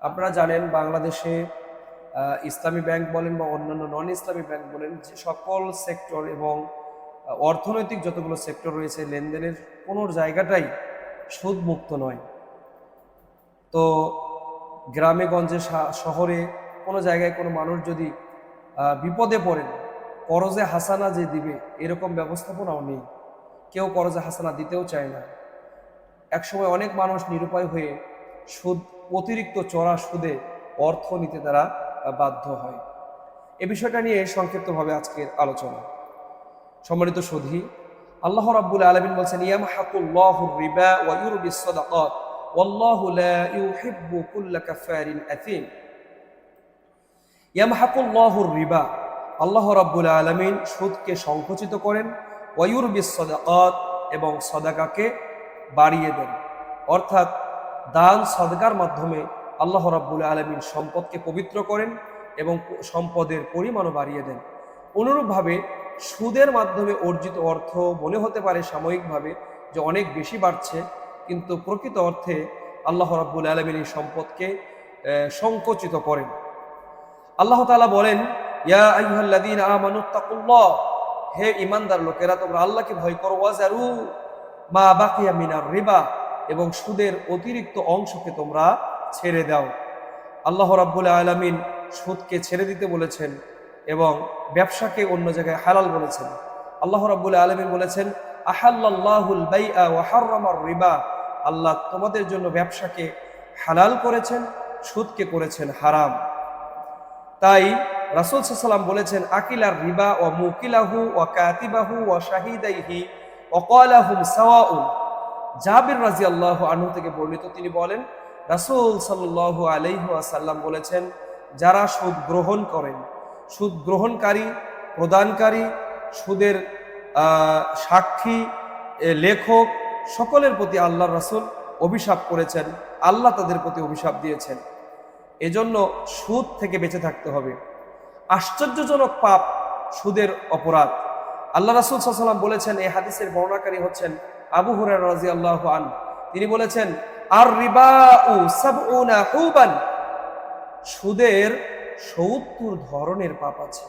আপনারা জানেন বাংলাদেশে ইসলামী ব্যাংক বলেন বা অন্যান্য নন ইসলামী ব্যাংক বলেন, যে সকল সেক্টর এবং অর্থনৈতিক যতগুলো সেক্টর রয়েছে, লেনদেনের কোনো জায়গাটাই সুদ মুক্ত নয়। তো গ্রামে গঞ্জে শহরে কোনো জায়গায় কোনো মানুষ যদি বিপদে পড়েন, করজে হাসানা যে দিবে এরকম ব্যবস্থাপনাও নেই। কেউ করজে হাসানা দিতেও চায় না। একসময় অনেক মানুষ নিরুপায় হয়ে সুদ, অতিরিক্ত চড়া সুদে অর্থ নিতে তারা বাধ্য হয়। এ বিষয়টা নিয়ে সংক্ষিপ্তভাবে আজকের আলোচনা। সম্মানিত সুধী, আল্লাহ রাব্বুল আলামিন বলছেন, ইয়ামহাকুল্লাহুর রিবা ওয়া ইউরবিস সাদাকাত ওয়াল্লাহু লা ইউহিব্বু কুল্লা কাফারিন আথীম। ইয়ামহাকুল্লাহুর রিবা, আল্লাহ রাব্বুল আলামিন সুদকে সংকুচিত করেন, ওয়া ইউরবিস সাদাকাত, এবং সাদাকাকে বাড়িয়ে দেন। অর্থাৎ দান সাদকার মাধ্যমে আল্লাহ রাব্বুল আলামিন সম্পদকে পবিত্র করেন এবং সম্পদের পরিমাণও বাড়িয়ে দেন। অনুরূপভাবে সুদের মাধ্যমে অর্জিত অর্থ মনে হতে পারে সাময়িকভাবে যে অনেক বেশি বাড়ছে, কিন্তু প্রকৃত অর্থে আল্লাহ রাব্বুল আলামিন এই সম্পদকে সংকুচিত করেন। আল্লাহ তাআলা বলেন, ইয়া আইয়ুহাল্লাযীনা আমানুত্তাকুল্লাহ, হে ঈমানদার লোকেরা তোমরা আল্লাহকে ভয় করো, ওয়াজারু মা বাকিয়া মিনার রিবা, এবং সুদের অতিরিক্ত অংশকে তোমরা ছেড়ে দাও। আল্লাহ রাব্বুল আলামিন সুদকে ছেড়ে দিতে বলেছেন এবং ব্যবসাকে অন্য জায়গায় হালাল বলেছেন। আল্লাহ রাব্বুল আলামিন বলেছেন, আহাল্লাল্লাহুল বাইআ ওয়া হাররামার রিবা, আল্লাহ তোমাদের জন্য ব্যবসাকে হালাল করেছেন, সুদকে করেছেন হারাম। তাই রাসূল সাল্লাল্লাহু আলাইহি ওয়াসাল্লাম বলেছেন, আকিলার রিবা ওয়া মুকিলাহু ওয়া কাতিবাহু ওয়া শাহিদাইহি ওয়া ক্বালাহুম সাওয়াউন। জাবির রাদিয়াল্লাহু আনহু থেকে বর্ণিত, তিনি বলেন, রাসূল সাল্লাল্লাহু আলাইহি ওয়াসাল্লাম বলেছেন, যারা সুদ গ্রহণ করেন, সুদ গ্রহণকারী, প্রদানকারী, সুদের সাক্ষী, লেখক, সকলের প্রতি আল্লাহর রাসূল অভিশাপ করেছেন, আল্লাহ তাদের প্রতি অভিশাপ দিয়েছেন। এজন্য সুদ থেকে বেঁচে থাকতে হবে। আশ্চর্যজনক পাপ সুদের অপরাধ। আল্লাহ রাসূল সাল্লাল্লাহু আলাইহি ওয়াসাল্লাম বলেছেন, এই হাদিসের বর্ণনাকারী হচ্ছেন আবু হুরায়রা রাদিয়াল্লাহু আনহু। তিনি বলেছেন, আর রিবাউ সাবউনা হুবান, সুদের ৭০ ধরনের পাপ আছে।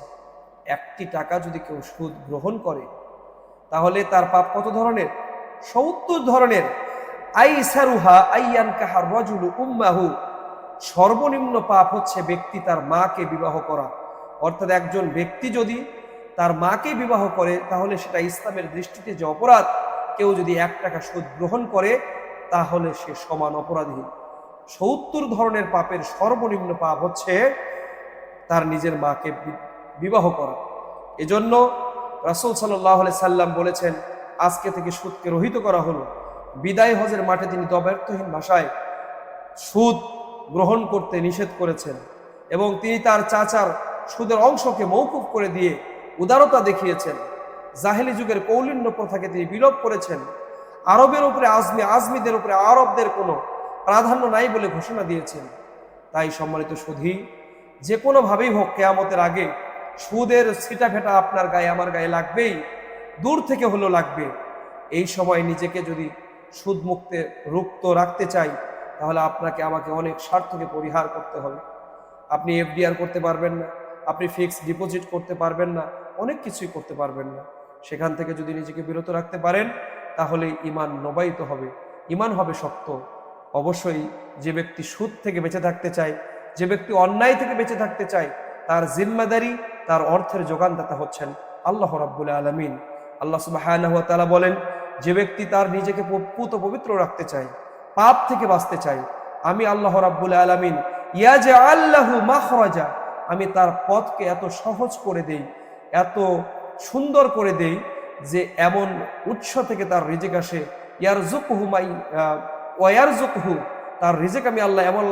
একটি টাকা যদি কেউ সুদ গ্রহণ করে তাহলে তার পাপ কত ধরনের? ৭০ ধরনের। আইসারুহা আইয়ানকাহার রাজুলু উম্মাহু, সর্বনিম্ন পাপ হচ্ছে ব্যক্তি তার মাকে বিবাহ করা। অর্থাৎ একজন ব্যক্তি যদি তার মাকে বিবাহ করে তাহলে সেটা ইসলামের দৃষ্টিতে যে অপরাধ, কেউ যদি ১ টাকা সুদ গ্রহণ করে তাহলে সে সমান অপরাধী। ৭০ ধরনের পাপের সর্বনিম্ন পাপ হচ্ছে তার নিজের মাকে বিবাহ করা। এজন্য রাসূল সাল্লাল্লাহু আলাইহি সাল্লাম বলেছেন, আজকে থেকে সুদকে রহিত করা হলো। বিদায় হজের মাঠে তিনি দ্ব্যর্থহীন ভাষায় সুদ গ্রহণ করতে নিষেধ করেছেন এবং তিনি তার চাচার সুদের অংশকে মওকুফ করে দিয়ে উদারতা দেখিয়েছেন। জাহেলি যুগের কৌলিন্য প্রথাকে তিনি বিলোপ করেছেন। আরবের উপরে আজমিদের উপরে আরবদের কোনো প্রাধান্য নাই বলে ঘোষণা দিয়েছেন। তাই সম্মানিত সুধী, যে কোনোভাবেই হোক কিয়ামতের আগে সুদের ছিটাফেটা আপনার গায়ে আমার গায়ে লাগবেই, দূর থেকে হলেও লাগবে। এই সময় নিজেকে যদি সুদ মুক্ত রাখতে চাই তাহলে আপনাকে আমাকে অনেক স্বার্থকে পরিহার করতে হবে। আপনি এফডিআর করতে পারবেন না, আপনি ফিক্সড ডিপোজিট করতে পারবেন না, অনেক কিছুই করতে পারবেন না। সেখান থেকে যদি নিজেকে বিরত রাখতে পারেন তাহলে ঈমান নবায়িত হবে, ঈমান হবে শক্ত। অবশ্যই যে ব্যক্তি সুদ থেকে বেঁচে থাকতে চায়, যে ব্যক্তি অন্যায় থেকে বেঁচে থাকতে চায়, তার জিম্মাদারি, তার অর্থের যোগানদাতা হচ্ছেন আল্লাহ রাব্বুল আলামিন। আল্লাহ সুবহানাহু ওয়া তাআলা বলেন, যে ব্যক্তি তার নিজেকে পবিত্র রাখতে চায়, পাপ থেকে বাঁচতে চায়, আমি আল্লাহ রাব্বুল আলামিন ইয়াজআল লাহু মাখরাজা, আমি তার পথকে এত সহজ করে দেই, এত সুন্দর করে দেই যে এমন উৎস থেকে তার রিজিক আসে, ইয়ারযুকহু ওয়া ইয়ারযুকহু, তার রিজিক আমি আল্লাহ এমন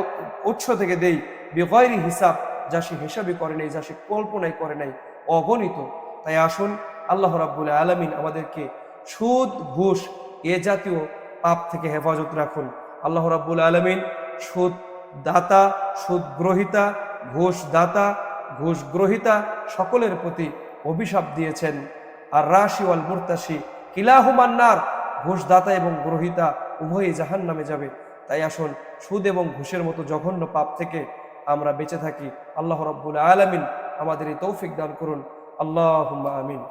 উৎস থেকে দেই বিগয়রি হিসাব, যা সে হিসাবই করে নাই, যা সে কল্পনাই করে নাই, অগণিত। তাই আসুন আল্লাহ রাব্বুল আলামিন আমাদেরকে সুদ, ঘুষ এ জাতীয় পাপ থেকে হেফাজত রাখুন। আল্লাহ রাব্বুল আলামিন সুদ দাতা, সুদ গ্রহিতা, ঘুষ দাতা, ঘুষ গ্রহিতা সকলের প্রতি অভিশাপ দিয়েছেন। আর রাশি ওয়াল মুরতাশি কিলাহুমান নার, ঘুষ দাতা এবং গ্রহিতা উভয়ই জাহান্নামে যাবে। তাই আসুন সুদ এবং ঘুষের মতো জঘন্য পাপ থেকে আমরা বেঁচে থাকি। আল্লাহ রাব্বুল আলামিন আমাদের এই তৌফিক দান করুন। আল্লাহুম্মা আমিন।